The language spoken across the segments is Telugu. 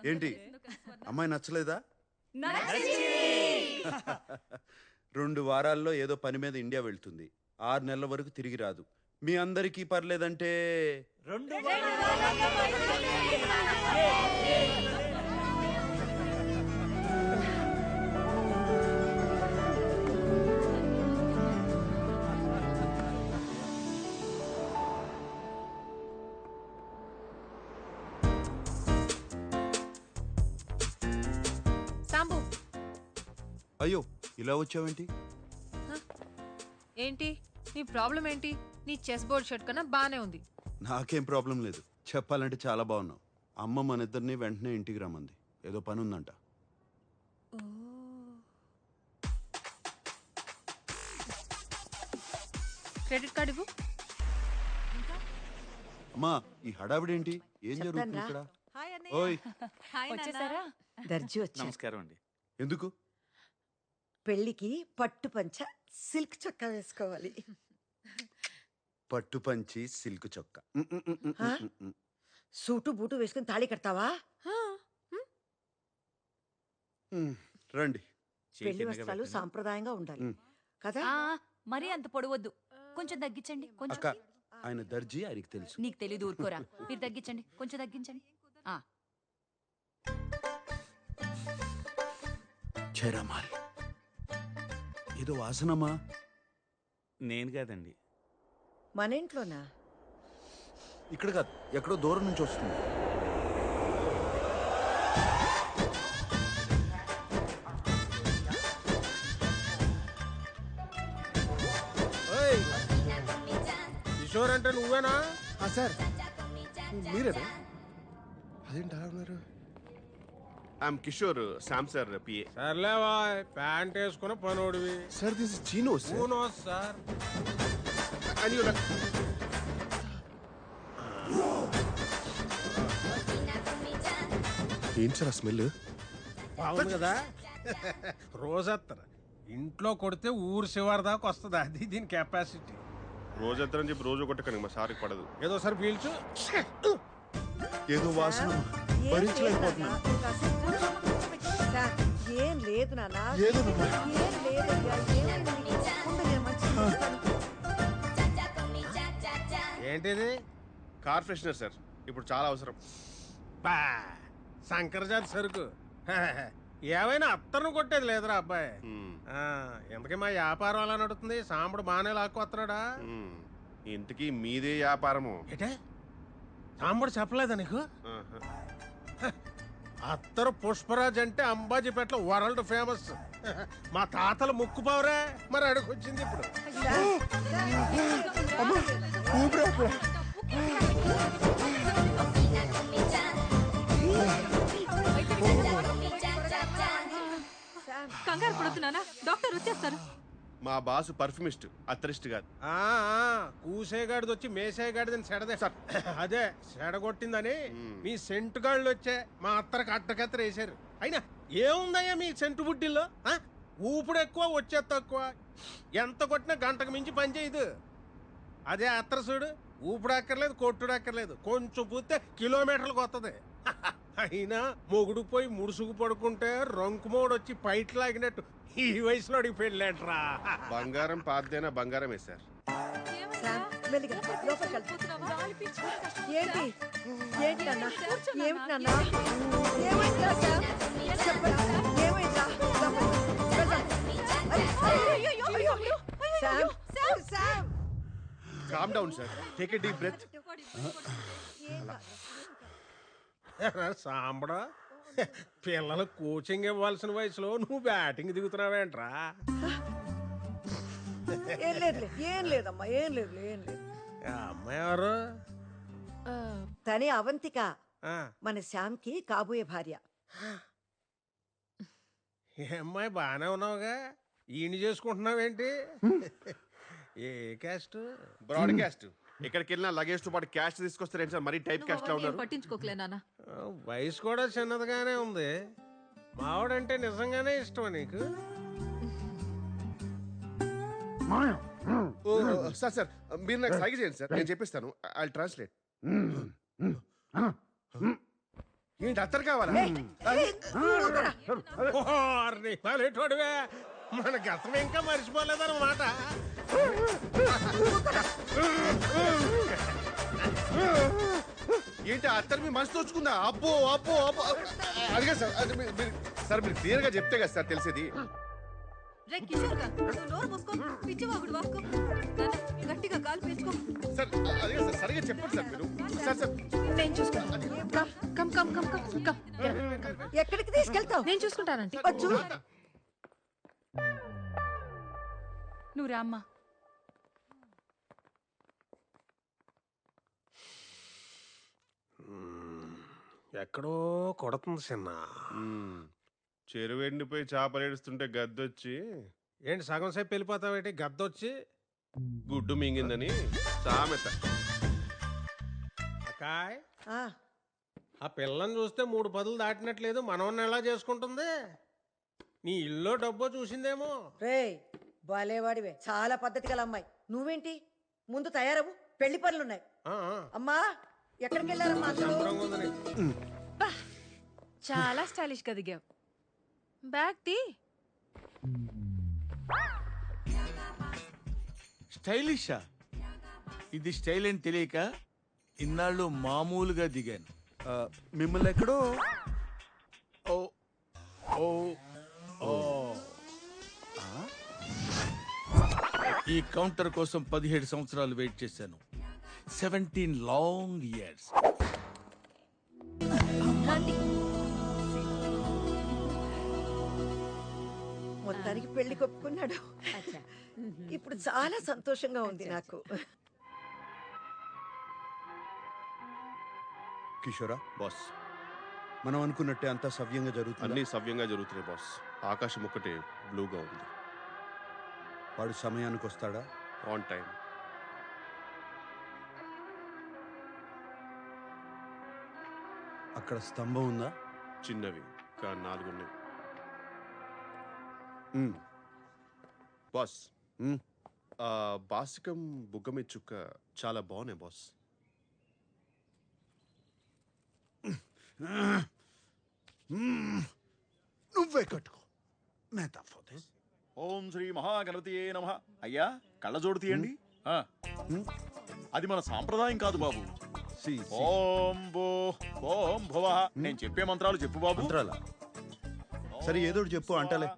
ఏంటి అమ్మాయి నచ్చలేదా? 2 వారాల్లో ఏదో పని మీద ఇండియా వెళ్తుంది. 6 నెలల వరకు తిరిగి రాదు. మీ అందరికీ పర్లేదంటే 2 సాంబు అయ్యో ఇలా వచ్చావేంటి? ఏంటి నీ ప్రాబ్లం ఏంటి? నీ చెస్ బోర్డ్ షర్ట్ కన్నా బానే ఉంది. నాకేం ప్రాబ్లం లేదు. చెప్పాలంటే చాలా బాగున్నావు. అమ్మ మన ఇద్దరిని వెంటనే ఇంటికి రమ్మంది. ఏదో పని ఉందంట. క్రెడిట్ కార్డు ఇవ్వు. అమ్మా ఈ హడావిడేంటి? ఏం జరుగుతుంది ఇక్కడ? ఓయ్ వచ్చేసారా? దర్జీ వచ్చా. నమస్కారం అండి. ఎందుకు? పెళ్లికి పట్టు పంచ సిల్క్ చొక్కా వేసుకోవాలి. పట్టు పంచి సిల్క్ చొక్కా. సూటు బూటు వేసుకుని తాళి కడతావా? రండి. పెళ్లి వస్త్రాలు సాంప్రదాయంగా ఉండాలి కదా? మరీ అంత పొడవద్దు, కొంచెం తగ్గించండి. కొంచెం అక్క ఆయన దర్జీ, ఆయనకి తెలుసు. నీకు తెలీదు, ఊరుకోరా. మీరు తగ్గించండి, కొంచెం తగ్గించండి. చేరమాల్ ఏదో వాసనమ్మా. నేను కాదండి. మన ఇంట్లోనా? ఇక్కడ కాదు, ఎక్కడో దూరం నుంచి వస్తుంది. కిషోర్ అంటే నువ్వేనా? సార్ మీరేనా? అదేంటి అలా ఉన్నారు? I'm Kishore, Sam sir PA. సర్లేవా, ప్యాంట్ వేసుకున్న పనోడివి. Sir this is chino sir. Sir ఏంటి సార్ ఆ స్మెల్? బాగుంది కదా. రోజత్తర ఇంట్లో కొడితే ఊరు శివారి దాకా వస్తుంది. అది దీని కెపాసిటీ. రోజంతా చెప్పి రోజు కొట్టకండి, మా సార్కి పడదు. ఏదో సార్ పీల్చు. ఏదో వాసన భరించలేకపోతున్నా. ఏం లేదు నాన్న. ఏదోనమ్మా. ఏం లేదయ్యా, ఏమైంది నీకు? ఉండు, నేను మంచిగా చేస్తాను. ఏంటిది? కార్ ఫ్రెషనర్ సార్, ఇప్పుడు చాలా అవసరం. బా శంకరజాతి సరుకు. ఏమైనా అత్తను కొట్టేది లేదురా అబ్బాయి. ఎందుకే మా వ్యాపారం అలా నడుతుంది? సాంబడు బాగానే లాక్కొస్తున్నాడా? ఇంతకీ మీదే వ్యాపారము? ఏటే సాంబడు చెప్పలేదా నీకు? అత్తరు పుష్పరాజ్ అంటే అంబాజీపేటలో వరల్డ్ ఫేమస్. మా తాతలు ముక్కుపోవరే, మరి అడుగొచ్చింది ఇప్పుడు. కంగారు పడుతున్నానా? డాక్టర్ వచ్చేస్తారు. మా బాసు పర్ఫ్యూమిస్ట్, అత్తరిస్ట్ కాదు. కూసేగాడిది వచ్చి మేసేగాడిదని సెడదే సార్. అదే సెడగొట్టిందని మీ సెంటు గాళ్ళు వచ్చే మా అత్తరికి అట్టకత్తర వేసారు. అయినా ఏముందయ్యా మీ సెంటు బుడ్డిల్లో? ఊపుడు ఎక్కువ, వచ్చే తక్కువ. ఎంత కొట్టినా గంటకు మించి పని చేయదు. అదే అత్తర చూడు, ఊపుడు అక్కర్లేదు, కొట్టుడు అక్కర్లేదు, కొంచెం పూస్తే కిలోమీటర్లకు వస్తుంది. అయినా మొగుడు పోయి ముడుసుకు పడుకుంటే రంకుమోడు వచ్చి పైట్ లాగినట్టు ఈ వయసులో అడిగి పెళ్ళేంట్రా. బంగారం పాతదైనా బంగారమే సార్. మెల్లిగా లోపలికి వెళ్తా. ఏంటి ఏంటి నాన్న? ఏమిటి నాన్న? ఏమైందా సార్? చెప్పండి, ఏమైందా? Sam, Sam, calm down sir, take a deep breath. సాంబడా, పిల్లలకు కోచింగ్ ఇవ్వాల్సిన వయసులో నువ్వు బ్యాటింగ్ దిగుతున్నావేంట్రా? ఏం లేదు, ఏం లేదమ్మా, ఏం లేదు, ఏం లేదు. అమ్మాయి ఎవరు? తనే అవంతిక, మన శ్యామ్కి కాబోయే భార్య. ఏ అమ్మాయి, బాగానే ఉన్నావుగా, ఈయన చేసుకుంటున్నావేంటి? ఏ క్యాస్ట్? Broadcast. ఎక్కడికి వెళ్ళినా లగేజ్ తో పాటు క్యాష్ తీసుకొస్తారేంటి సార్? మరీ టైప్ క్యాస్ట్ లా ఉన్నారు. పట్టించుకోకలే నాన్న. వయసు కూడా చిన్నదిగానే ఉంది. మావాడంటే నిజంగానే ఇష్టమా నీకు? సార్ సార్ మీరు నాకు సైగ చేయండి సార్, నేను చెప్పిస్తాను. I translate. ఏంటి అత్తరు కావాలా పాలేటోడివే మన గతం ఇంకా మర్చిపోలేదన్నమాట. ఏంటి అత్తరు మీ మనసు తోచుకుందా? అబ్బో అబ్బో అబ్బో అదిగా సార్ సార్ మీరు క్లియర్ గా చెప్తే కదా సార్ తెలిసేది. రే కిషోర్ గా, నువ్వు నోరు మూసుకో, పిచ్చివాగుడు వాక్కో. నాన్న, గట్టిగా కాలు పీల్చుకో. సార్ అదిగా సార్ సరిగా చెప్పండి సార్ మీరు. సార్ సార్ నేను చూసుకుంటాను. Come come come come come. ఎక్కడికి తీసుకెళ్తావు? నేను చూసుకుంటానంటే. వచ్చు. నువ్వు రామ్మా. ఎక్కడో కొడుతుంది చిన్న. చెరువు ఎండిపోయి చేపలు ఏడుస్తుంటే గద్దొచ్చి ఏంటి సగం సేపు వెళ్ళిపోతావేంటి? గద్దొచ్చి గుడ్డు మింగిందని సామెత. అకాయ్, ఆ, ఆ పిల్లని చూస్తే 3 పదులు దాటినట్లేదు. మనవన్ని ఎలా చేసుకుంటుంది? నీ ఇల్లు డబ్బో చూసిందేమో. రేయ్ బాలేవాడివే, చాలా పద్ధతి గల అమ్మాయి. నువ్వేంటి ముందు తయారవు, పెళ్లి పనులున్నాయి. ఆ, ఆ. అమ్మా ఎక్కడికి వెళ్ళారమ్మా అందరూ? శుభ్రంగా ఉంది నీకు. చాలా స్టైలిష్ గా దిగావు. బ్యాగ్ తీ. స్టైలిషా? ఇది స్టైల్ అని తెలియక ఇన్నాళ్ళు మామూలుగా దిగాను. ఆ, మిమ్మల్ని ఎక్కడో ఓ ఓ ఓ ఈ కౌంటర్ కోసం 17 సంవత్సరాలు వెయిట్ చేశాను. 17 లాంగ్ ఇయర్స్. మొత్తానికి పెళ్లి కొప్పుకున్నాడు. ఇప్పుడు చాలా సంతోషంగా ఉంది నాకు. కిషోరా, బాస్ మనం అనుకున్నట్టే అంతా సవ్యంగా జరుగుతుంది. అన్నీ సవ్యంగా జరుగుతున్నాయి బాస్. ఆకాశం ఒక్కటే బ్లూగా ఉంది. వాడు సమయానికి వస్తాడా? On time. అక్కడ స్తంభం ఉందా? చిన్నవి కానీ 4 ఉన్నాయి. ఉమ్, బాస్ ఉమ్. బాసికం బుగ్గమి చుక్క చాలా బాగున్నాయి బాస్. నువ్వే కట్టుకో. మేతా ఫోటోస్. ఓం శ్రీ మహాగణపతియే నమః. అయ్యా కళ్ళజోడు తీయండి. అది మన సాంప్రదాయం కాదు బాబు. సి ఓం భూ ఓం భువః. నేను చెప్పే మంత్రాలు చెప్పు బాబు. మంత్రాలా? సరే ఏదో ఒకటి చెప్పు అంటలే.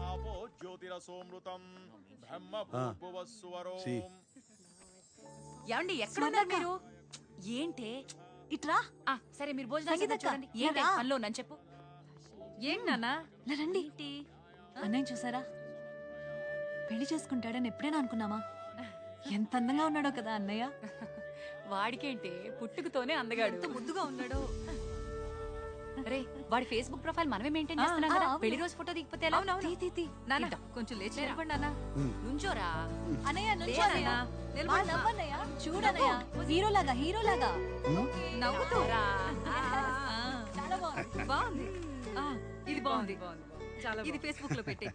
ఆపో జ్యోతిరసోమృతం బ్రహ్మ భూర్భువస్సువరోం. సి. ఏమండి ఎక్కడ ఉన్నారు మీరు? ఏంటే ఇట్రా. సరే మీరు భోజనం చూడండి. ఏంటి పనిలో నన్ను చెప్పు. ఏం నాన్నా? రండి. అన్నయ్య చూసారా? పెళ్లి చేసుకుంటాడని ఎప్పుడైనా అనుకున్నామా? ఎంత అందంగా ఉన్నాడో కదా అన్నయ్య. వాడికేంటే పుట్టుకతోనే అందగాడు. ముద్దుగా ఉన్నాడో. రే వాడి ఫేస్బుక్ ప్రొఫైల్ మనమే మెయింటైన్ చేస్తున్నాం కదా. అవును. పెళ్లి రోజు ఫోటో దిగిపోతే ఎలా? నాన్న కొంచెం లేచి నిలబడి నాన్న. నుంచోరా. అన్నయ్య నుంచో లే అన్నయ్య. నాన్న, నిలబడు. మా నవ్వన్నయ్య. చూడన్నయ్య హీరోలాగా హీరోలాగా. నవ్వుతూ రా. చాలా బాగుంది. బాగుంది. ఇది బాగుంది. చాలా ఇది ఫేస్బుక్ లో పెట్టే.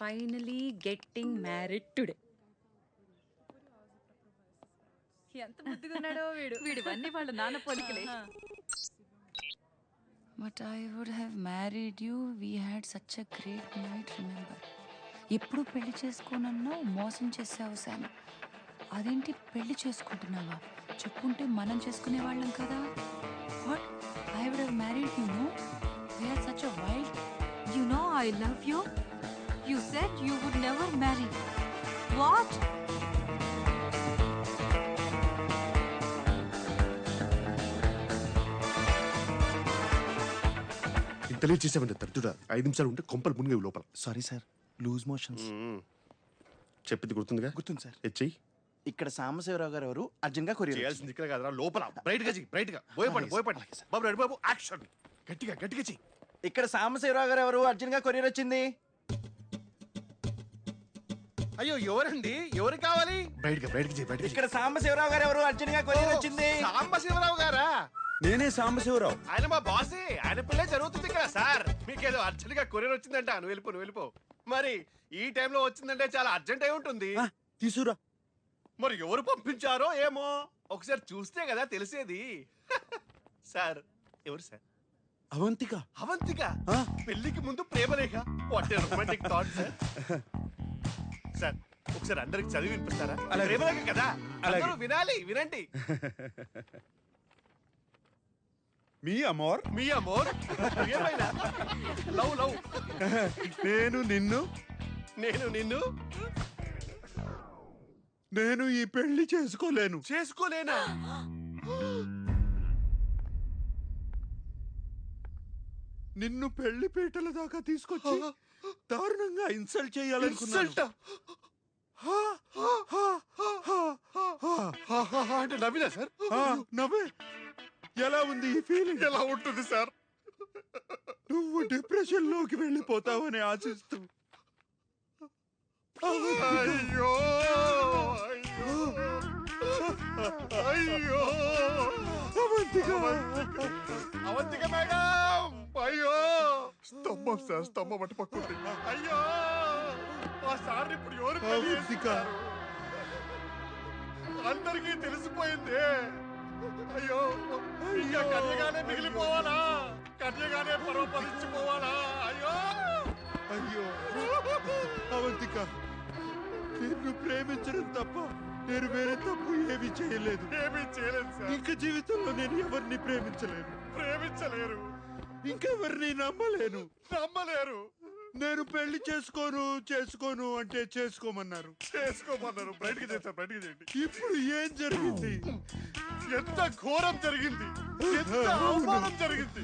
Finally getting married today. ఎంత ముద్దుగా ఉన్నాడో వీడు. వీడివన్నీ వాళ్ళ నాన్న పోలికలే. But I would have married you. We had such a great night. Remember. ఎప్పుడు పెళ్లి చేసుకోనన్నావు, మోసం చేసావు శామ్. అదేంటి పెళ్లి చేసుకుంటున్నావా? చెప్పుంటే మనం చేసుకునే వాళ్ళం కదా. What? I would have married you. No, we had such a wild. You know I love you. You said you would never marry. What? ఇంత లేట్ చేసామంటే తరచుడా 5 నిమిషాలు ఉంటే కొంపలు మునిగేవి లోపల. Sorry sir, loose motions. చెప్పింది గుర్తుందిగా? గుర్తుంది సార్. హెచ్ఐ ఇక్కడ సాంబశివరావు గారు ఎవరు అర్జున్ గా కొరియర్ చేయాల్సింది ఇక్కడ కాదురా లోపల. బ్రైట్ గా చెయ్యి, బ్రైట్ గా. భయపడి బాబు రెడీ బాబు యాక్షన్. గట్టిగా గట్టిగా చెయ్యి. ఇక్కడ సాంబశివరావు గారు ఎవరు? అర్జున్ గా కొరియర్ వచ్చింది. అయ్యో ఎవరండి? ఎవరు కావాలి? బయటికి ఇక్కడ సాంబశివరావు గారు ఎవరు? అర్జున్ గా కొరియర్ వచ్చింది. సాంబశివరావు గారా? నేనే సాంబశివరావు. ఆయన మా బాసే. ఆయన పిల్లే జరుగుతుంది కదా సార్. మీకేదో అర్జెంట్ గా కొరియర్ వచ్చిందంట. నువ్వు వెళ్ళిపో. మరి ఈ టైంలో వచ్చిందంటే చాలా అర్జెంట్ అయి ఉంటుంది. తీసురా. మరి ఎవరు పంపించారో ఏమో ఒకసారి చూస్తే కదా తెలిసేది. సార్ ఎవరు సార్? అవంతిక. అవంతిక పెళ్లికి ముందు ప్రేమలేఖ. What a romantic thought sir. Sir ఒకసారి అందరికి చదివి వినిపిస్తారా? ప్రేమలేఖ కదా, అందరూ వినాలి. వినండి. మీ అమోర్ ఏమైనా లవ్ నేను నిన్ను నేను ఈ పెళ్లి చేసుకోలేనా? నిన్ను పెళ్లి పీటల దాకా తీసుకొచ్చి దారుణంగా ఇన్సల్ట్ చేయాలనుకున్నాను. అంటే నవ్వినా సార్? నవ్వే. ఎలా ఉంది ఈ ఫీలింగ్? ఎలా ఉంటుంది సార్? నువ్వు డిప్రెషన్ లోకి వెళ్ళిపోతావని ఆశిస్తూ. అయ్యో అయ్యో అవంతిక మేడం. అయ్యో స్తంభం సార్, స్తంభం అటు పక్కుంది. అయ్యో ఆ సార్ ఇప్పుడు ఎవరు? అందరికీ తెలిసిపోయింది. అయ్యో ఇంకా కన్యగానే మిగిలిపోవాలా? కన్యగానే పరోపరించిపోవాలా? అయ్యో అవంతిక, నిన్ను ప్రేమించడం తప్ప నేను వేరే తప్పు ఏమీ చేయలేదు సార్. ఇంకా జీవితంలో నేను ఎవరిని ప్రేమించలేరు. ఇంకెవరిని నమ్మలేరు. నేను పెళ్లి చేసుకోను అంటే చేసుకోమన్నారు. బయటికి చేయండి. ఇప్పుడు ఏం జరిగింది? ఎంత ఘోరం జరిగింది, ఎంత అవమానం జరిగింది.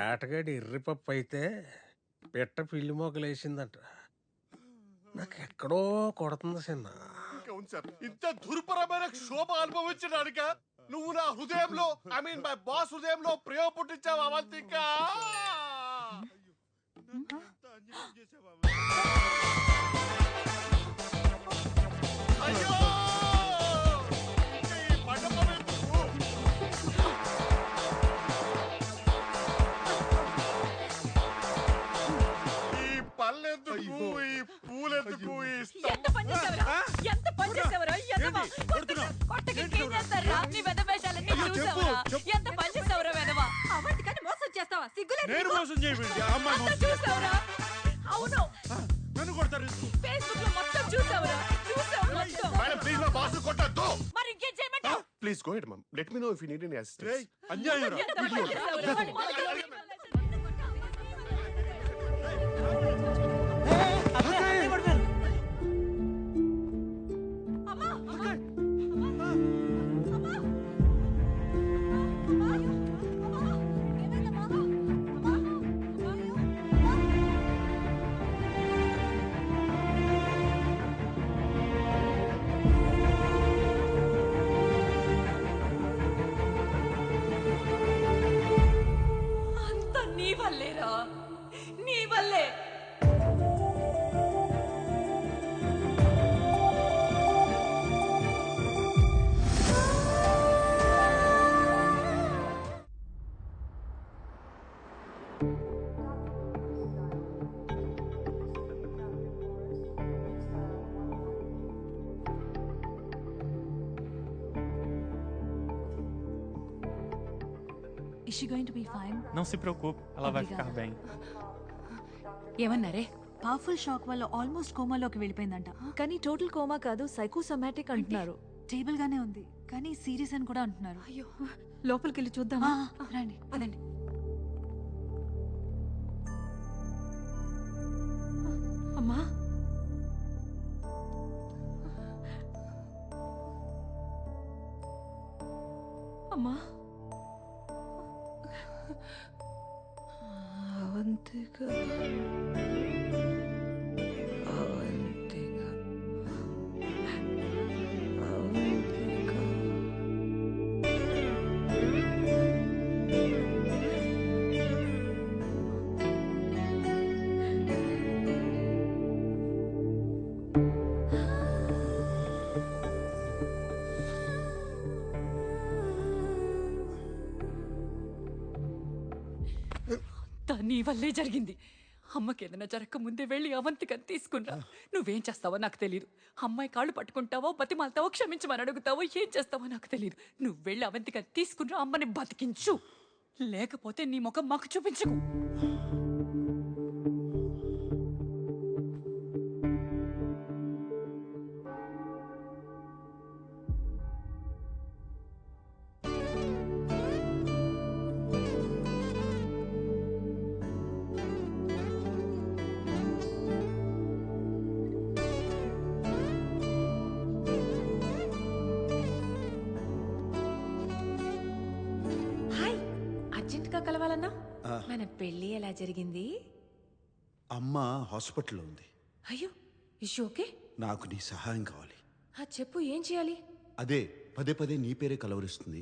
ఏటగాడి ఎర్రిపప్పు అయితే పెట్ట పిల్లి మోకలేసిందంట. నాకు ఎక్కడో కొడుతుంది చిన్న. ఇంత దుర్భరమైన క్షోభ అనుభవించడానిక నువ్వు నా హృదయంలో, ఐ మీన్ మై బాస్ హృదయంలో ప్రేమ పుట్టించావు అవంతిక. అయ్యో ఈ పళ్ళెందుకు, ఈ పూలెందుకు, ఎంత పని చేసావరా? అవంతికని మోసం చేస్తావా? సిగ్గులేదు. నేను మోసం చేయబడి చూసావరా? అవును, నన్ను కొడతారు. ఫేస్బుక్ లో మొత్తం చూసావరా? మేడం ప్లీజ్ మా బాస్ కొట్టద్దు. మరి ఇంకేం చేయమంటావు? Please go head mum. Let me know if you need any assistance. అన్యాయం రా. ఎంత పని చేసావురా? అంతా నీ వల్లేరా, నీ వల్లే. Is she going to be fine? Não se preocupe, ela vai ficar bem. ఏమన్నారే? పవర్ఫుల్ షాక్ వల్ల ఆల్మోస్ట్ కోమాలోకి వెళ్ళిపోయిందంట. కానీ టోటల్ కోమా కాదు, సైకోసోమాటిక్ అంటున్నారు. స్టేబుల్ గానే ఉంది కానీ సీరియస్ అని కూడా అంటున్నారు. అయ్యో, లోపలికి వెళ్ళి చూద్దామా? రండి. అదండి. అమ్మా, అమ్మా. అవంతిక నీ వల్లే జరిగింది. అమ్మకి ఏదైనా జరగక ముందే వెళ్ళి అవంతికని తీసుకున్నా. నువ్వేం చేస్తావో నాకు తెలియదు. అమ్మాయి కాళ్ళు పట్టుకుంటావో, బతిమాలతావో, క్షమించమని అడుగుతావో, ఏం చేస్తావో నాకు తెలియదు. నువ్వు వెళ్ళి అవంతికని తీసుకున్నా, అమ్మని బతికించు. లేకపోతే నీ ముఖం మాకు చూపించకు. కలవాలన్నా మన పెళ్లి ఎలా జరిగింది? అమ్మ హాస్పిటల్లో ఉంది. అయ్యో, ఇష్యూ ఓకే? నాకు నీ సహాయం కావాలి. చెప్పు, ఏం చేయాలి? అదే పదే పదే నీ పేరే కలవరిస్తుంది.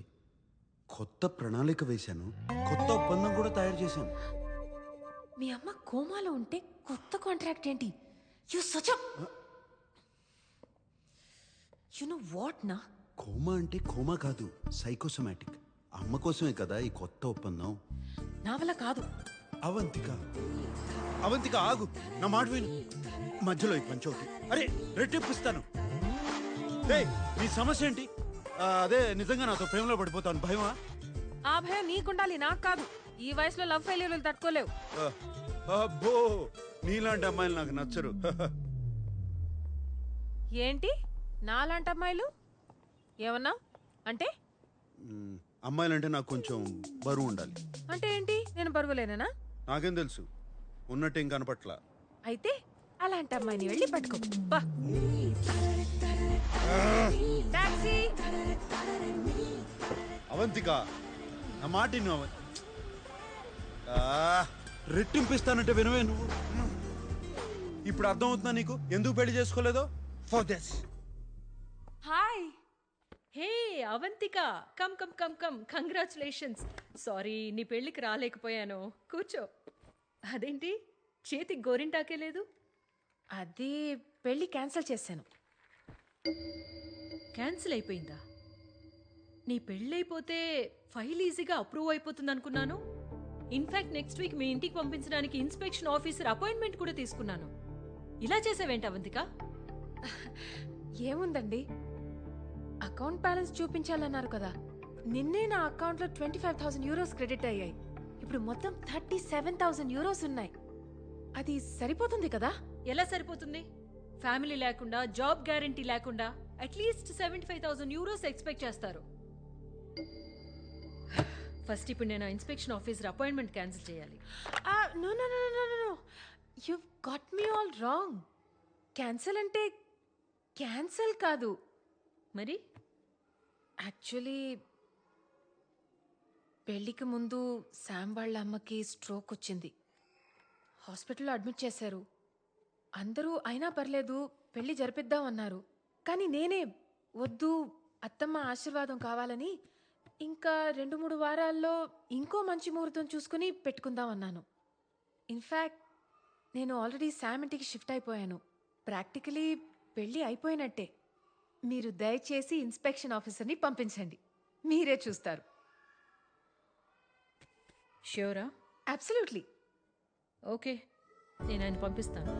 కొత్త ప్రణాళిక వేశాను, కొత్త ఒప్పందం కూడా తయారు చేశాను. మీ అమ్మ కోమాలో ఉంటే కొత్త కాంట్రాక్ట్ ఏంటి? You such you know what నా? కోమా అంటే కోమా కాదు, సైకోసోమాటిక్. అమ్మ కోసమే కదా ఈ కొత్త ఒప్పందం. నా వల్ల కాదు. అవంతిక, అవంతిక ఆగు, నా మాట విను. మధ్యలో ఈ పంచోటి అరే రెట్టిప్పిస్తాను. నీ సమస్య ఏంటి? అదే నిజంగా నాతో ప్రేమలో పడిపోతాను భయమా? ఆ భయం నీకుండాలి, నాకు కాదు. ఈ వయసులో లవ్ ఫెయిల్యూర్లు తట్టుకోలేవు. అబ్బో, నీలాంటి అమ్మాయిలు నాకు నచ్చరు. ఏంటి నాలాంటి అమ్మాయిలు? ఏమన్నా అంటే? అమ్మాయిలంటే నాకు కొంచెం బరువు ఉండాలి. అంటే ఏంటి? నేను బరువులేనా? నాకేం తెలుసు, ఉన్నట్టేం కనపట్ల. అయితే అలాంటి అమ్మాయిని వెళ్ళి పట్టుకో. టాక్సీ. అవంతిక, నా మాట నువ్వు రెట్టింపిస్తానంటే వినవే నువ్వు. ఇప్పుడు అర్థమవుతుందా నీకు ఎందుకు పెళ్లి చేసుకోలేదో? For this. Hi. Hey Avantika, come come come come, congratulations. Sorry నీ పెళ్ళికి రాలేకపోయాను. కూర్చో. అదేంటి చేతికి గోరింటాకే లేదు? అది పెళ్లి క్యాన్సిల్ చేశాను. క్యాన్సిల్ అయిపోయిందా? నీ పెళ్ళైపోతే ఫైల్ ఈజీగా అప్రూవ్ అయిపోతుంది అనుకున్నాను. ఇన్ఫాక్ట్ నెక్స్ట్ వీక్ మీ ఇంటికి పంపించడానికి ఇన్స్పెక్షన్ ఆఫీసర్ అపాయింట్మెంట్ కూడా తీసుకున్నాను. ఇలా చేసావేంటి అవంతిక? ఏముందండి, అకౌంట్ బ్యాలెన్స్ చూపించాలన్నారు కదా. నిన్నే నా అకౌంట్లో 25,000 euros క్రెడిట్ అయ్యాయి. ఇప్పుడు మొత్తం 37,000 euros ఉన్నాయి. అది సరిపోతుంది కదా? ఎలా సరిపోతుంది? ఫ్యామిలీ లేకుండా, జాబ్ గ్యారంటీ లేకుండా అట్లీస్ట్ 75,000 euros ఎక్స్పెక్ట్ చేస్తారు. ఫస్ట్ ఇప్పుడు నేను ఇన్స్పెక్షన్ ఆఫీసర్ అపాయింట్మెంట్ క్యాన్సిల్ చేయాలి. No no no no no, you got me all wrong. Cancel అంటే క్యాన్సిల్ కాదు. మరి యాక్చువల్లీ పెళ్లికి ముందు శామ్ వాళ్ళ అమ్మకి స్ట్రోక్ వచ్చింది. హాస్పిటల్లో అడ్మిట్ చేశారు. అందరూ అయినా పర్లేదు పెళ్లి జరిపిద్దాం అన్నారు. కానీ నేనే వద్దు, అత్తమ్మ ఆశీర్వాదం కావాలని ఇంకా 2-3 వారాల్లో ఇంకో మంచి ముహూర్తం చూసుకుని పెట్టుకుందాం అన్నాను. ఇన్ఫ్యాక్ట్ నేను ఆల్రెడీ శామ్ ఇంటికి షిఫ్ట్ అయిపోయాను. ప్రాక్టికలీ పెళ్ళి అయిపోయినట్టే. మీరు దయచేసి ఇన్స్పెక్షన్ ఆఫీసర్ని పంపించండి, మీరే చూస్తారు. ష్యూరా? అబ్సల్యూట్లీ. ఓకే, నేను ఆయన పంపిస్తాను.